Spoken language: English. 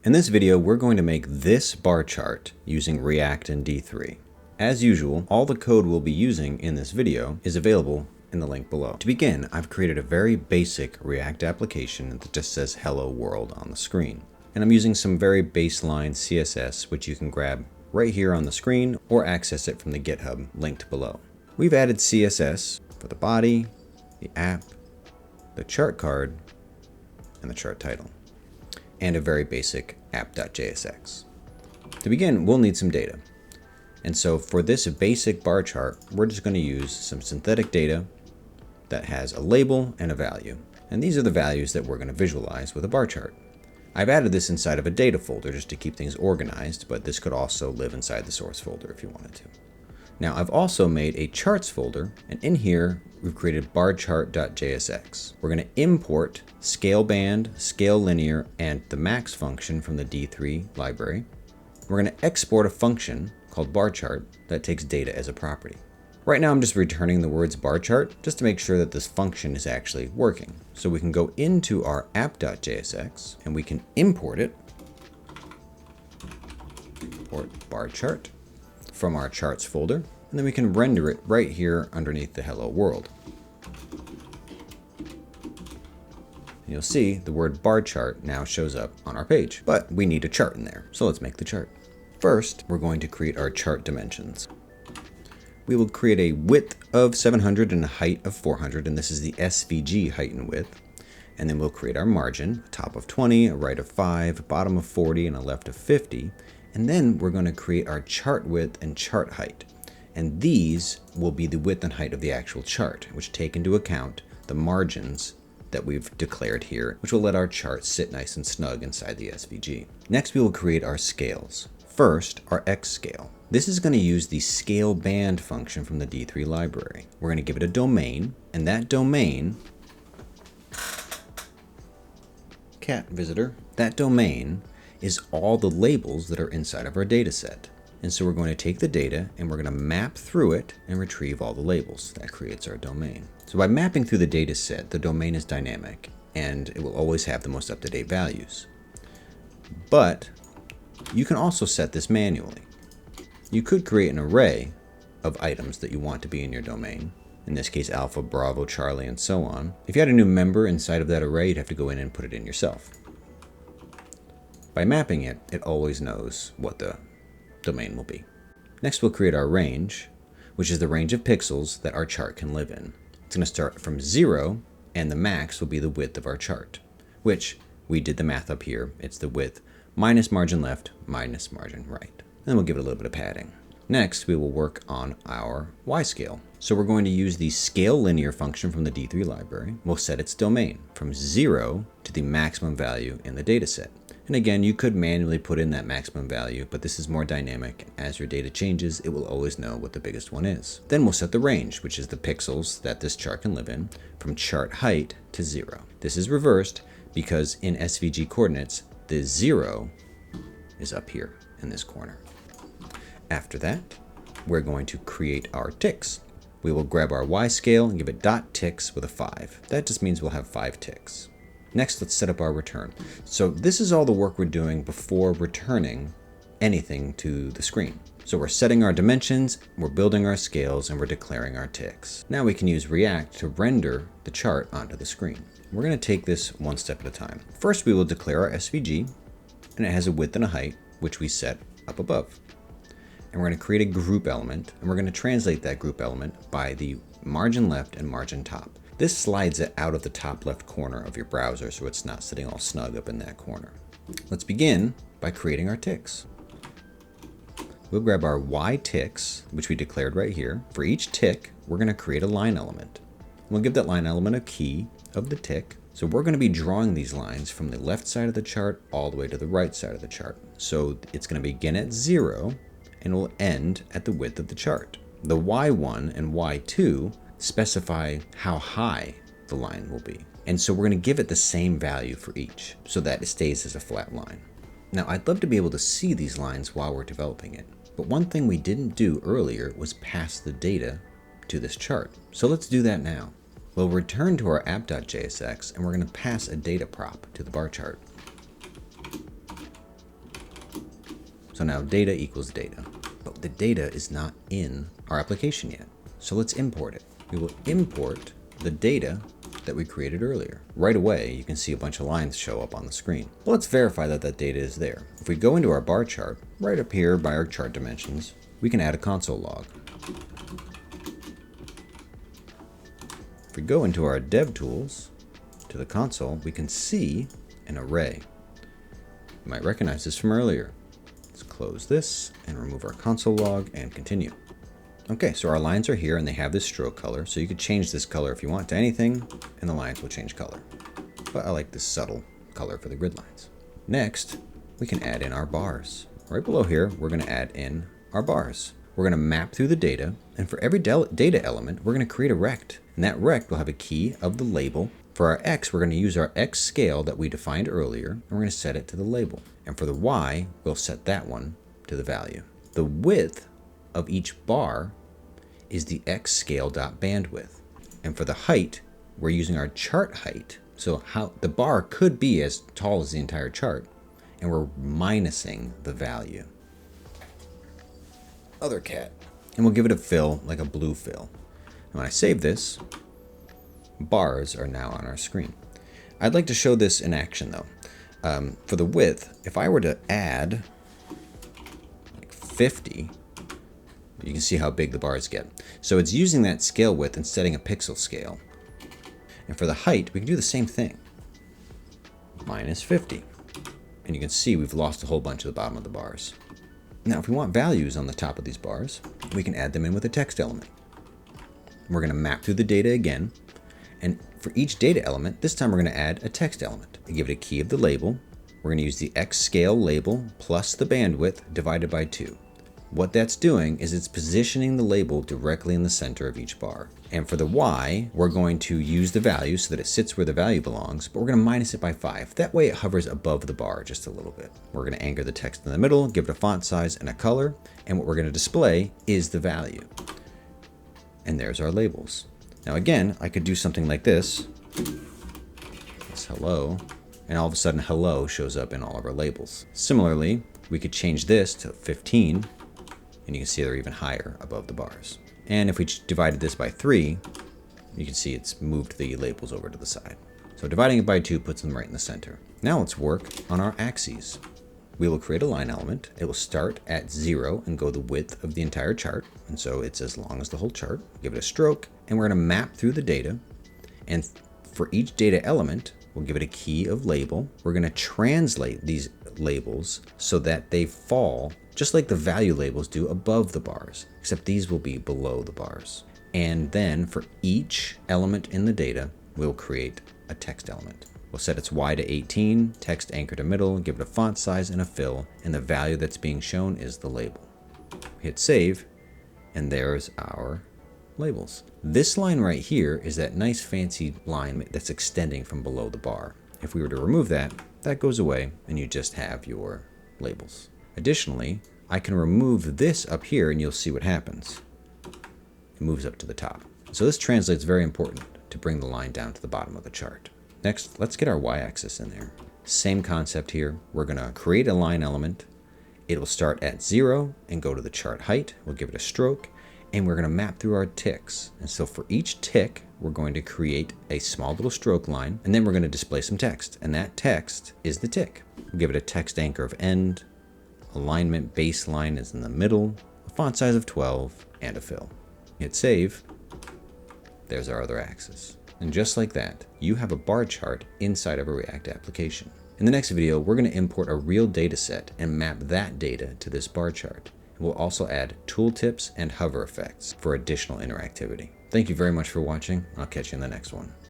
In this video, we're going to make this bar chart using React and D3. As usual, all the code we'll be using in this video is available in the link below. To begin, I've created a very basic React application that just says Hello World on the screen. And I'm using some very baseline CSS, which you can grab right here on the screen or access it from the GitHub linked below. We've added CSS for the body, the app, the chart card, and the chart title, and a very basic App.js. To begin, we'll need some data. And so for this basic bar chart, we're just going to use some synthetic data that has a label and a value. And these are the values that we're going to visualize with a bar chart. I've added this inside of a data folder just to keep things organized, but this could also live inside the source folder if you wanted to. Now I've also made a charts folder, and in here we've created barchart.jsx. We're going to import scale band, scale linear, and the max function from the D3 library. We're going to export a function called barchart that takes data as a property. Right now I'm just returning the words barchart just to make sure that this function is actually working. So we can go into our app.jsx and we can import it, import barchart from our charts folder, and then we can render it right here underneath the hello world. And you'll see the word bar chart now shows up on our page, but we need a chart in there. So let's make the chart. First, we're going to create our chart dimensions. We will create a width of 700 and a height of 400, and this is the SVG height and width. And then we'll create our margin, a top of 20, a right of 5, a bottom of 40, and a left of 50. And then we're going to create our chart width and chart height. And these will be the width and height of the actual chart, which take into account the margins that we've declared here, which will let our chart sit nice and snug inside the SVG. Next, we will create our scales. First, our X scale. This is going to use the scale band function from the D3 library. We're going to give it a domain, and that domain, cat visitor, that domain is all the labels that are inside of our data set. And so we're going to take the data and we're going to map through it and retrieve all the labels. That creates our domain. So by mapping through the data set, the domain is dynamic and it will always have the most up-to-date values. But you can also set this manually. You could create an array of items that you want to be in your domain. In this case, Alpha, Bravo, Charlie, and so on. If you had a new member inside of that array, you'd have to go in and put it in yourself. By mapping it, it always knows what the domain will be. Next, we'll create our range, which is the range of pixels that our chart can live in. It's going to start from 0, and the max will be the width of our chart, which we did the math up here. It's the width minus margin left minus margin right. And then we'll give it a little bit of padding. Next, we will work on our Y scale. So we're going to use the scale linear function from the D3 library. We'll set its domain from 0 to the maximum value in the data set. And again, you could manually put in that maximum value, but this is more dynamic. As your data changes, it will always know what the biggest one is. Then we'll set the range, which is the pixels that this chart can live in, from chart height to 0. This is reversed because in SVG coordinates, the 0 is up here in this corner. After that, we're going to create our ticks. We will grab our Y scale and give it dot ticks with a 5. That just means we'll have 5 ticks. Next, let's set up our return. So this is all the work we're doing before returning anything to the screen. So we're setting our dimensions, we're building our scales, and we're declaring our ticks. Now we can use React to render the chart onto the screen. We're going to take this one step at a time. First, we will declare our SVG, and it has a width and a height, which we set up above. And we're going to create a group element, and we're going to translate that group element by the margin left and margin top. This slides it out of the top left corner of your browser so it's not sitting all snug up in that corner. Let's begin by creating our ticks. We'll grab our Y ticks, which we declared right here. For each tick, we're going to create a line element. We'll give that line element a key of the tick. So we're going to be drawing these lines from the left side of the chart all the way to the right side of the chart. So it's going to begin at 0 and will end at the width of the chart. The Y1 and Y2 specify how high the line will be. And so we're going to give it the same value for each so that it stays as a flat line. Now I'd love to be able to see these lines while we're developing it, but one thing we didn't do earlier was pass the data to this chart. So let's do that now. We'll return to our app.jsx and we're going to pass a data prop to the bar chart. So now data equals data. But the data is not in our application yet. So let's import it. We will import the data that we created earlier. Right away, you can see a bunch of lines show up on the screen. Well, let's verify that that data is there. If we go into our bar chart, right up here by our chart dimensions, we can add a console log. If we go into our dev tools, to the console, we can see an array. You might recognize this from earlier. Let's close this and remove our console log and continue. Okay, so our lines are here and they have this stroke color, so you could change this color if you want to anything, and the lines will change color. But I like this subtle color for the grid lines. Next, we can add in our bars. Right below here, we're going to add in our bars. We're going to map through the data, and for every data element, we're going to create a rect. And that rect will have a key of the label. For our x, we're going to use our x scale that we defined earlier, and we're going to set it to the label. And for the y, we'll set that one to the value. The width of each bar is the x scale.bandwidth. And for the height, we're using our chart height. So how the bar could be as tall as the entire chart, and we're minusing the value. Other cat. And we'll give it a fill, like a blue fill. And when I save this, bars are now on our screen. I'd like to show this in action though. For the width, if I were to add like 50, you can see how big the bars get. So it's using that scale width and setting a pixel scale. And for the height, we can do the same thing. Minus 50. And you can see we've lost a whole bunch of the bottom of the bars. Now, if we want values on the top of these bars, we can add them in with a text element. We're going to map through the data again. And for each data element, this time we're going to add a text element. And give it a key of the label. We're going to use the x scale label plus the bandwidth divided by 2. What that's doing is it's positioning the label directly in the center of each bar. And for the y, we're going to use the value so that it sits where the value belongs, but we're going to minus it by 5. That way it hovers above the bar just a little bit. We're going to anchor the text in the middle, give it a font size and a color, and what we're going to display is the value. And there's our labels. Now again, I could do something like this. It's hello, and all of a sudden hello shows up in all of our labels. Similarly, we could change this to 15, and you can see they're even higher above the bars. And if we divided this by 3, you can see it's moved the labels over to the side. So dividing it by 2 puts them right in the center. Now let's work on our axes. We will create a line element. It will start at 0 and go the width of the entire chart. And so it's as long as the whole chart. Give it a stroke, and we're going to map through the data. And for each data element, we'll give it a key of label. We're going to translate these labels so that they fall just like the value labels do above the bars, except these will be below the bars. And then for each element in the data, we'll create a text element. We'll set its y to 18, text anchor to middle, give it a font size and a fill, and the value that's being shown is the label. Hit save, and there's our labels. This line right here is that nice fancy line that's extending from below the bar. If we were to remove that, that goes away and you just have your labels. Additionally, I can remove this up here and you'll see what happens. It moves up to the top. So this translates very important to bring the line down to the bottom of the chart. Next, let's get our y-axis in there. Same concept here. We're going to create a line element. It will start at 0 and go to the chart height. We'll give it a stroke, and we're going to map through our ticks. And so for each tick, we're going to create a small little stroke line, and then we're going to display some text. And that text is the tick. We'll give it a text anchor of end. Alignment baseline is in the middle. A font size of 12, and a fill. Hit save. There's our other axis. And just like that, you have a bar chart inside of a React application. In the next video, we're going to import a real data set and map that data to this bar chart. We'll also add tooltips and hover effects for additional interactivity. Thank you very much for watching. I'll catch you in the next one.